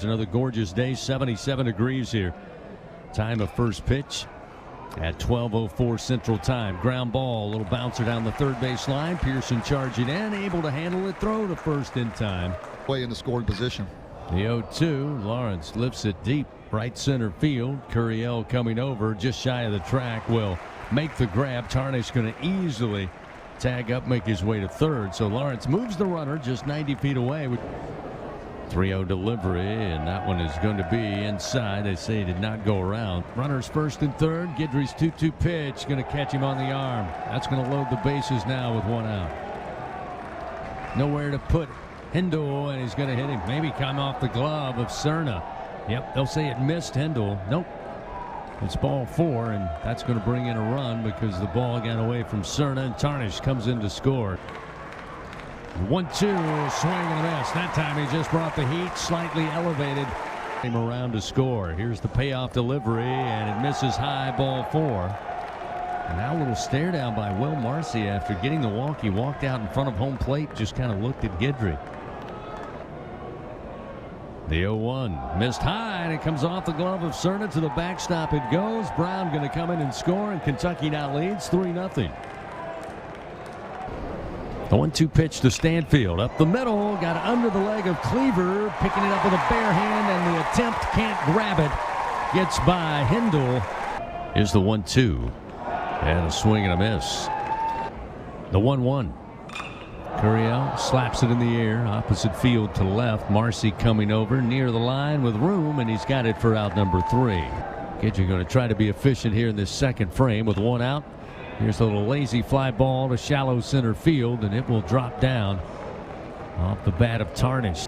It's another gorgeous day, 77 degrees here. Time of first pitch at 12:04 Central Time. Ground ball, a little bouncer down the third base line. Pearson charging in, able to handle it, throw to first in time. Way in the scoring position. The 0-2, Lawrence lifts it deep, right center field. Curiel coming over just shy of the track will make the grab. Tarnish going to easily tag up, make his way to third. So Lawrence moves the runner just 90 feet away. 3-0 delivery, and that one is going to be inside. They say he did not go around. Runners first and third. Guidry's 2-2 pitch going to catch him on the arm. That's going to load the bases now with one out. Nowhere to put Hindle, and he's going to hit him. Maybe come off the glove of Cerna. Yep, they'll say it missed Hindle. Nope. It's ball 4, and that's going to bring in a run because the ball got away from Cerna, and Tarnish comes in to score. 1-2, swing and a miss. That time he just brought the heat slightly elevated. Came around to score. Here's the payoff delivery, and it misses high, ball 4. And now a little stare down by Will Marcy after getting the walk. He walked out in front of home plate, just kind of looked at Guidry. The 0-1 missed high, and it comes off the glove of Cerna to the backstop. It goes. Brown going to come in and score, and Kentucky now leads 3-0. The 1-2 pitch to Stanfield. Up the middle. Got it under the leg of Cleaver. Picking it up with a bare hand, and the attempt can't grab it. Gets by Hindle. Here's the 1-2. And a swing and a miss. The 1-1. Curiel slaps it in the air. Opposite field to left. Marcy coming over near the line with room, and he's got it for out number 3. Guidry going to try to be efficient here in this second frame with one out. Here's a little lazy fly ball to shallow center field, and it will drop down off the bat of Tarnish.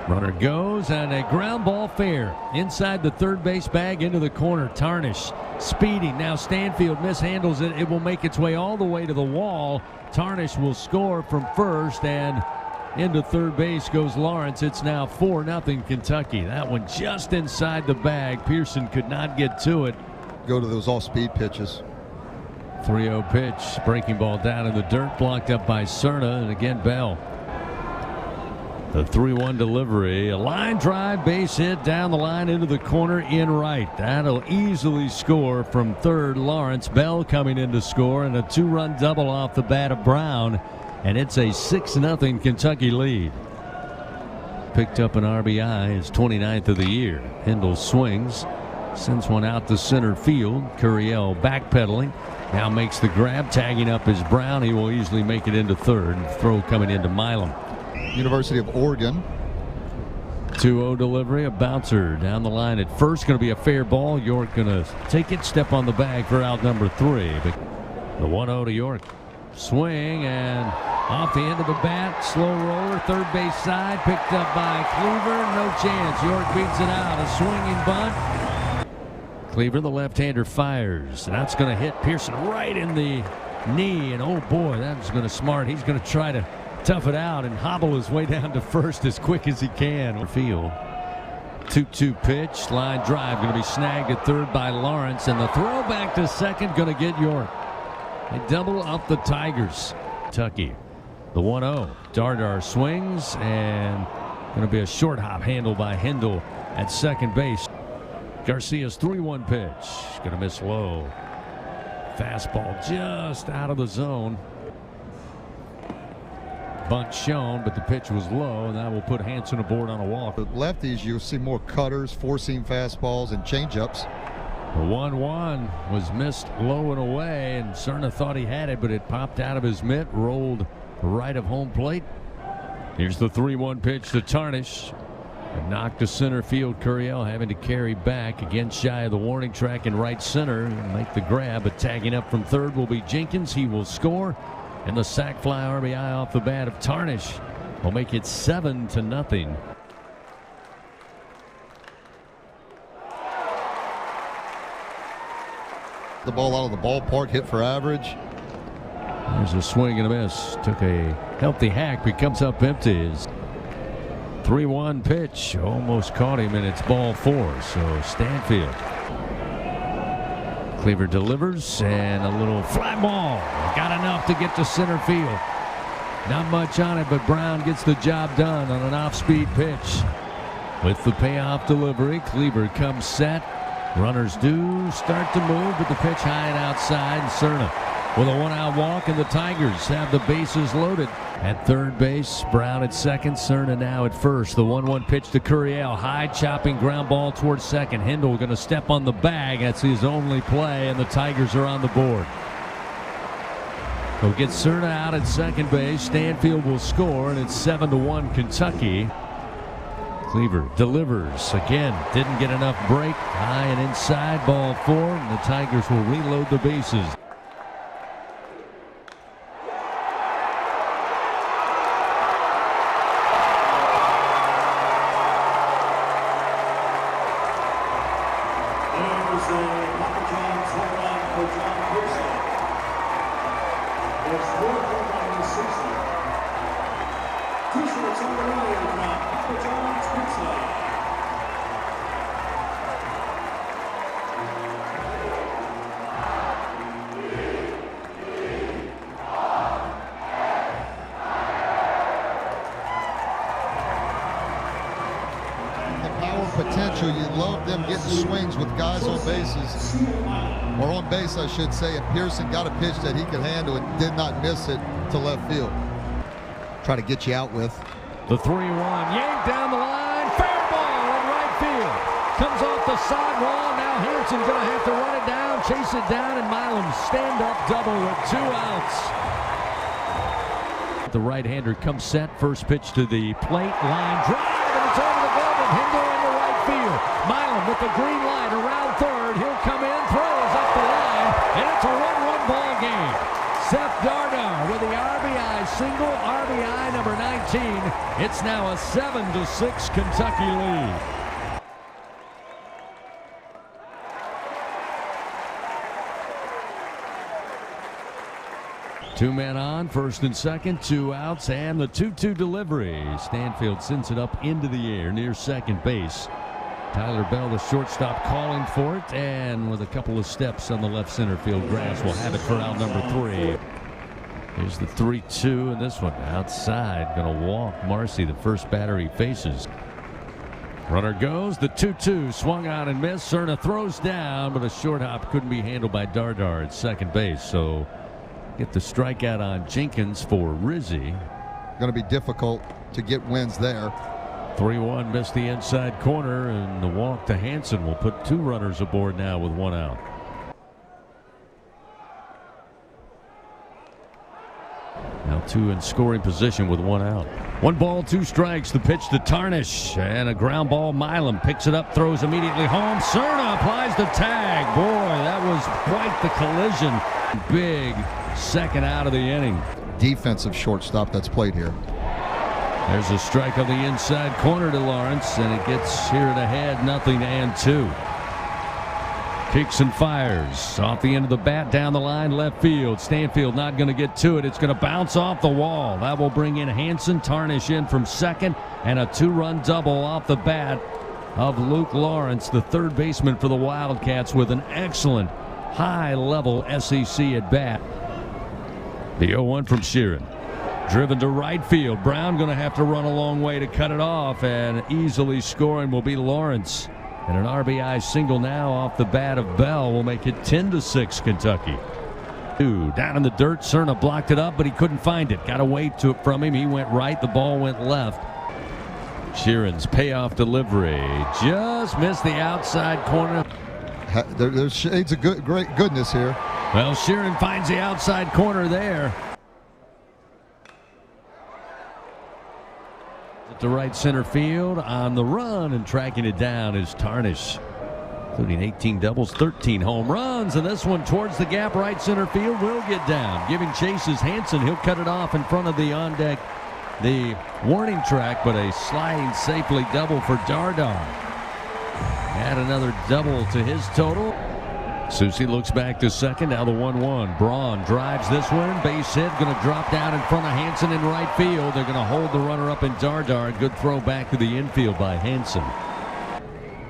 Runner goes, and a ground ball fair inside the third base bag into the corner. Tarnish speeding. Now Stanfield mishandles it. It will make its way all the way to the wall. Tarnish will score from first, and into third base goes Lawrence. It's now 4-0 Kentucky. That one just inside the bag. Pearson could not get to it. Go to those off-speed pitches. 3-0 pitch. Breaking ball down in the dirt. Blocked up by Cerna. And again, Bell. The 3-1 delivery. A line drive, base hit down the line into the corner in right. That'll easily score from third. Lawrence. Bell coming in to score. And a 2-run double off the bat of Brown. And it's a 6-0 Kentucky lead. Picked up an RBI. His 29th of the year. Hindle swings. Sends one out to center field. Curiel backpedaling. Now makes the grab. Tagging up is Brown. He will easily make it into third. Throw coming into Milam. University of Oregon. 2-0 delivery. A bouncer down the line at first. Going to be a fair ball. York going to take it. Step on the bag for out number 3. But the 1-0 to York. Swing and off the end of the bat. Slow roller. Third base side. Picked up by Cleaver. No chance. York beats it out. A swinging bunt. Cleaver, the left-hander, fires. And that's going to hit Pearson right in the knee. And oh boy, that's going to smart. He's going to try to tough it out and hobble his way down to first as quick as he can. Field. 2-2 pitch. Line drive going to be snagged at third by Lawrence. And the throw back to second going to get York. They double up the Tigers. Kentucky. The 1-0. Dardar swings, and going to be a short hop handle by Hindle at second base. Garcia's 3-1 pitch. Going to miss low. Fastball just out of the zone. Bunt shown, but the pitch was low, and that will put Hanson aboard on a walk. With lefties, you'll see more cutters, four-seam fastballs, and changeups. The 1-1 was missed low and away, and Cerna thought he had it, but it popped out of his mitt, rolled right of home plate. Here's the 3-1 pitch to Tarnish. A knock to center field. Curiel having to carry back again shy of the warning track in right center and make the grab, but tagging up from third will be Jenkins. He will score, and the sac fly RBI off the bat of Tarnish will make it 7-0. The ball out of the ballpark, hit for average. There's a swing and a miss. Took a healthy hack, but comes up empty. 3-1 pitch, almost caught him, and it's ball 4. So Stanfield. Cleaver delivers, and a little fly ball. Got enough to get to center field. Not much on it, but Brown gets the job done on an off-speed pitch. With the payoff delivery, Cleaver comes set. Runners do start to move, but the pitch high and outside. And Cerna with a one-out walk, and the Tigers have the bases loaded. At third base, Brown at second, Cerna now at first. The 1-1 pitch to Curiel. High chopping ground ball towards second. Hindle going to step on the bag. That's his only play, and the Tigers are on the board. They'll get Cerna out at second base. Stanfield will score, and it's 7-1 Kentucky. Cleaver delivers again. Didn't get enough break. High and inside, ball 4, and the Tigers will reload the bases. Potential, you love them getting swings with guys on bases, or on base I should say, and Pearson got a pitch that he could handle and did not miss it to left field. Try to get you out with. The 3-1, yanked down the line, fair ball in right field. Comes off the sidewall, now Hanson gonna have to run it down, chase it down, and Milam stand-up double with 2 outs. The right-hander comes set, first pitch to the plate, line drive, and it's over the glove of Hindle into right field. Milam with the green light around third. He'll come in, throws up the line, and it's a 1-run ball game. Seth Dardar with the RBI single, RBI number 19. It's now a 7-6 Kentucky lead. Two men on, first and second, 2 outs, and the 2-2 delivery. Stanfield sends it up into the air near second base. Tyler Bell, the shortstop, calling for it, and with a couple of steps on the left center field grass, will have it for out number 3. Here's the 3-2, and this one outside. Going to walk Marcy, the first batter he faces. Runner goes, the 2-2, swung out and missed. Cerna throws down, but a short hop couldn't be handled by Dardar at second base, so get the strikeout on Jenkins for Rizzi. Going to be difficult to get wins there. 3-1 missed the inside corner, and the walk to Hanson will put 2 runners aboard now with 1 out. Now 2 in scoring position with 1 out. 1 ball, 2 strikes. The pitch to Tarnish, and a ground ball. Milam picks it up, throws immediately home. Cerna applies the tag. Boy, that was quite the collision. Big second out of the inning. Defensive shortstop that's played here. There's a strike on the inside corner to Lawrence, and it gets here and ahead, 0-2. Kicks and fires off the end of the bat, down the line, left field. Stanfield not going to get to it. It's going to bounce off the wall. That will bring in Hanson. Tarnish in from second, and a 2-run double off the bat of Luke Lawrence, the third baseman for the Wildcats, with an excellent high-level SEC at bat. The 0-1 from Sheeran. Driven to right field. Brown going to have to run a long way to cut it off, and easily scoring will be Lawrence. And an RBI single now off the bat of Bell will make it 10-6 Kentucky. Down in the dirt, Cerna blocked it up, but he couldn't find it. Got away to it from him. He went right, the ball went left. Sheeran's payoff delivery just missed the outside corner. There's shades of great goodness here. Well, Sheeran finds the outside corner there. To right center field, on the run and tracking it down is Tarnish, including 18 doubles, 13 home runs, and this one towards the gap right center field will get down. Giving chase is Hanson. He'll cut it off in front of the on deck, the warning track, but a sliding safely double for Dardar. Add another double to his total. Susie looks back to second. Now the 1-1. Braun drives this one. Base hit. Going to drop down in front of Hanson in right field. They're going to hold the runner up in Dardar. Good throw back to the infield by Hanson.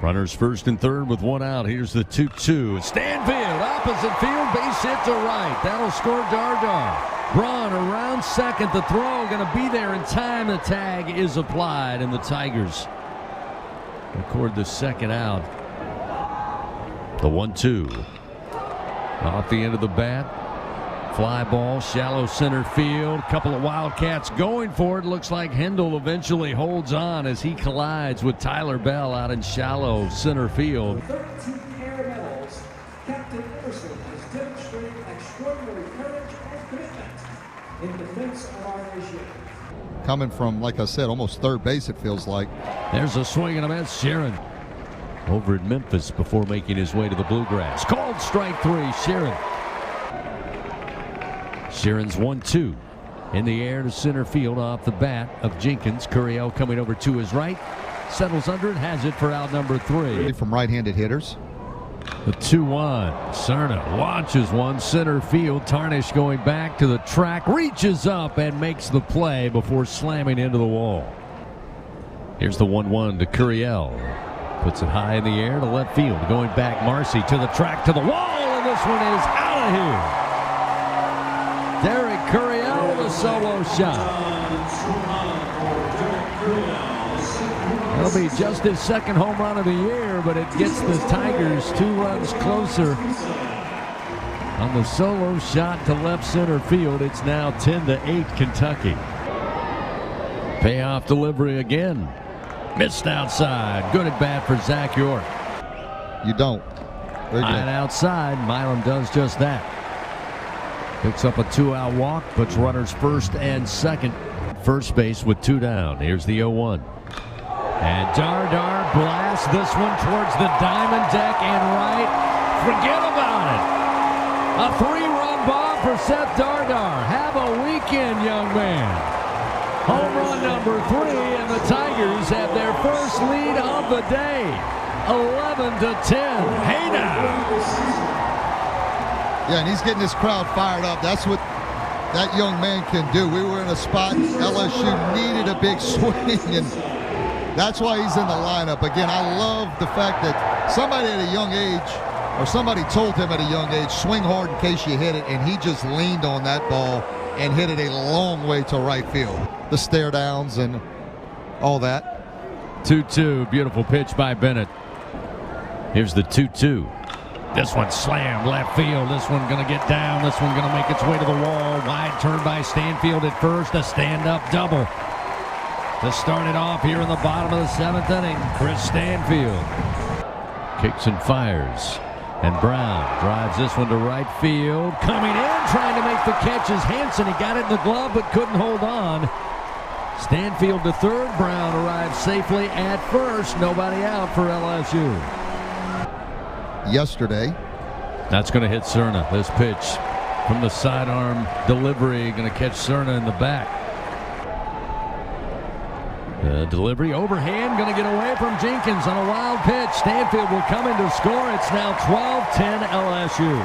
Runners first and third with 1 out. Here's the 2-2. Stanfield up opposite field, base hit to right. That'll score Dardar. Braun around second. The throw going to be there in time. The tag is applied, and the Tigers record the second out. The 1-2. Off the end of the bat. Fly ball, shallow center field. Couple of Wildcats going for it. Looks like Hendel eventually holds on as he collides with Tyler Bell out in shallow center field. 13 air medals. Captain Emerson has demonstrated extraordinary courage and commitment in defense of our nation. Coming from, like I said, almost third base, it feels like. There's a swing and a miss. Sheeran over at Memphis before making his way to the Bluegrass. Called strike three. Sheeran. Sheeran's 1-2 in the air to center field off the bat of Jenkins. Curiel coming over to his right. Settles under it, has it for out number 3. From right-handed hitters. The 2-1. Cerna launches one center field. Tarnish going back to the track. Reaches up and makes the play before slamming into the wall. Here's the 1-1 to Curiel. Puts it high in the air to left field. Going back, Marcy to the track, to the wall, and this one is out of here. Derek Curiel with a solo shot. That'll be just his second home run of the year, but it gets the Tigers 2 runs closer. On the solo shot to left center field, it's now 10-8 Kentucky. Payoff delivery again. Missed outside. Good at bat for Zach York. You don't. And outside, Milam does just that. Picks up a 2-out walk, puts runners first and second. First base with 2 down. Here's the 0-1. And Dardar blasts this one towards the diamond deck and right. Forget about it. A 3-run bomb for Seth Dardar. Have a weekend, young man. Home run number 3, and the Tigers have their first lead of the day. 11-10. Hey now. Yeah, and he's getting his crowd fired up. That's what that young man can do. We were in a spot LSU needed a big swing, and that's why he's in the lineup. Again, I love the fact that somebody at a young age, or somebody told him at a young age, swing hard in case you hit it, and he just leaned on that ball and hit it a long way to right field. The stare downs and all that. 2-2, beautiful pitch by Bennett. Here's the 2-2. This one slammed left field. This one going to get down. This one going to make its way to the wall. Wide turn by Stanfield at first. A stand-up double to start it off here in the bottom of the 7th inning. Chris Stanfield kicks and fires. And Brown drives this one to right field. Coming in, trying to make the catch is Hanson. He got it in the glove but couldn't hold on. Stanfield to third. Brown arrives safely at first. Nobody out for LSU. Yesterday. That's going to hit Cerna. This pitch from the sidearm delivery going to catch Cerna in the back. The delivery overhand going to get away from Jenkins on a wild pitch. Stanfield will come in to score. It's now 12-10 LSU.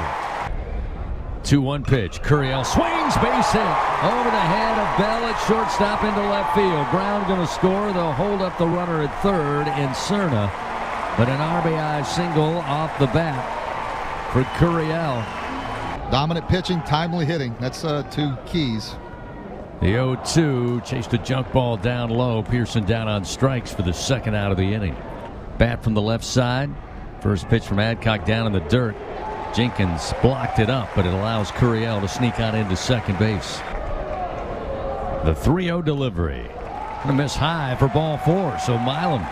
2-1 pitch. Curiel swings, base hit over the head of Bell at shortstop into left field. Brown going to score. They'll hold up the runner at third in Cerna. But an RBI single off the bat for Curiel. Dominant pitching, timely hitting. That's 2 keys. The 0-2 chased a junk ball down low. Pearson down on strikes for the second out of the inning. Bat from the left side. First pitch from Adcock down in the dirt. Jenkins blocked it up, but it allows Curiel to sneak on into second base. The 3-0 delivery. Gonna miss high for ball 4, so Milam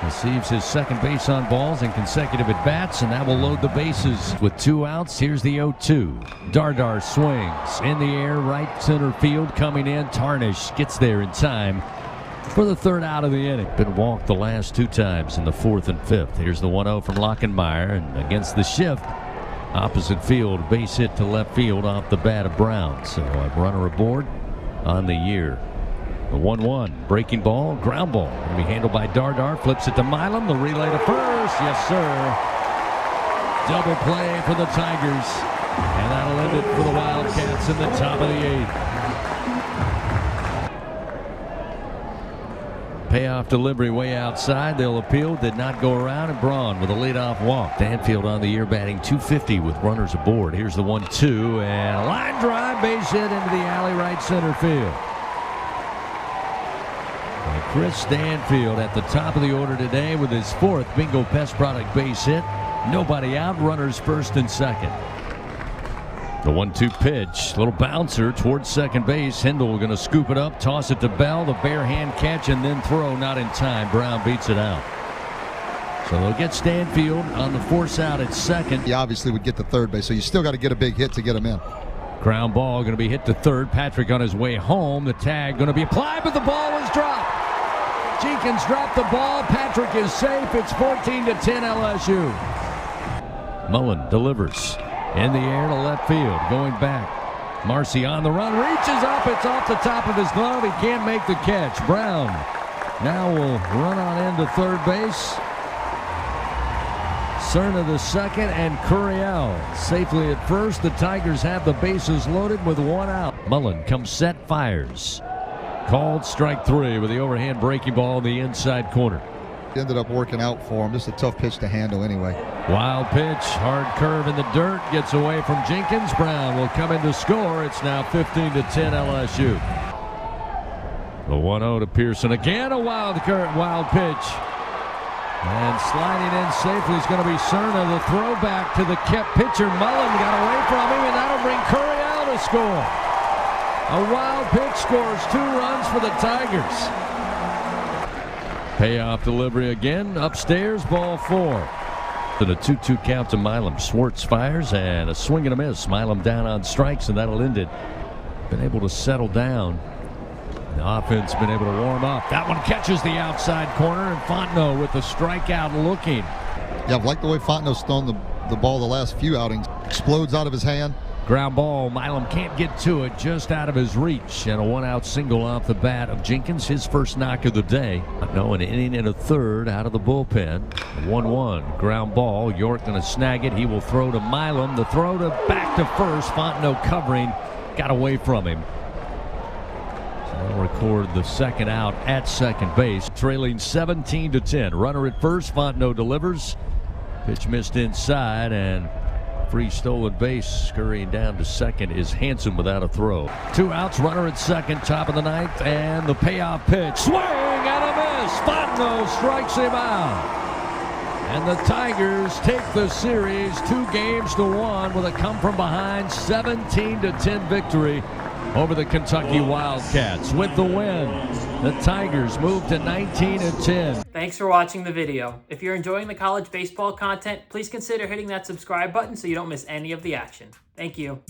receives his second base on balls in consecutive at-bats, and that will load the bases with 2 outs. Here's the 0-2. Dardar swings in the air, right center field, coming in. Tarnish gets there in time for the third out of the inning. Been walked the last 2 times in the 4th and 5th. Here's the 1-0 from Lockenmeyer, and against the shift, opposite field, base hit to left field off the bat of Brown. So a runner aboard on the year. The 1-1, breaking ball, ground ball. Going to be handled by Dardar, flips it to Milam, the relay to first. Yes, sir. Double play for the Tigers. And that'll end it for the Wildcats in the top of the 8th. Payoff delivery way outside. They'll appeal. Did not go around, and Braun with a leadoff walk. Stanfield on the year batting .250 with runners aboard. Here's the 1-2 and a line drive, base hit into the alley right center field. And Chris Stanfield at the top of the order today with his 4th Bingo Pest Product base hit. Nobody out. Runners first and second. The 1-2 pitch, little bouncer towards second base. Hindle going to scoop it up, toss it to Bell. The bare hand catch and then throw, not in time. Brown beats it out. So they'll get Stanfield on the force out at second. He obviously would get to third base, so you still got to get a big hit to get him in. Ground ball going to be hit to third. Patrick on his way home. The tag going to be applied, but the ball was dropped. Jenkins dropped the ball. Patrick is safe. It's 14-10 LSU. Mullen delivers. In the air to left field, going back. Marcy on the run, reaches up, it's off the top of his glove, he can't make the catch. Brown now will run on into third base. Cerna the second, and Curiel safely at first. The Tigers have the bases loaded with 1 out. Mullen comes set, fires. Called strike 3 with the overhand breaking ball in the inside corner. Ended up working out for him. Just a tough pitch to handle anyway. Wild pitch, hard curve in the dirt, gets away from Jenkins. Brown will come in to score. It's now 15-10 LSU. The 1-0 to Pearson. Again a wild pitch. And sliding in safely is going to be Cerna. The throwback to the kept pitcher. Mullen got away from him, and that'll bring Curiel to score. A wild pitch scores 2 runs for the Tigers. Payoff delivery again, upstairs, ball 4. To the 2-2 count to Milam. Schwartz fires and a swing and a miss. Milam down on strikes, and that'll end it. Been able to settle down. The offense been able to warm up. That one catches the outside corner, and Fontenot with the strikeout looking. Yeah, I've liked the way Fontenot's thrown the ball the last few outings. Explodes out of his hand. Ground ball, Milam can't get to it, just out of his reach. And a 1-out single off the bat of Jenkins, his first knock of the day. No, an inning and a third out of the bullpen. 1-1, ground ball. York going to snag it. He will throw to Milam. The throw to back to first. Fontenot covering, got away from him. So they'll record the second out at second base. Trailing 17-10. Runner at first. Fontenot delivers. Pitch missed inside, and free stolen base. Scurrying down to second is Hanson without a throw. 2 outs, runner at second, top of the 9th, and the payoff pitch. Swing and a miss. Fontenot strikes him out. And the Tigers take the series 2-1 with a come-from-behind 17-10 victory over the Kentucky Wildcats. With the win, the Tigers move to 19-10. Thanks for watching the video. If you're enjoying the college baseball content, please consider hitting that subscribe button so you don't miss any of the action. Thank you.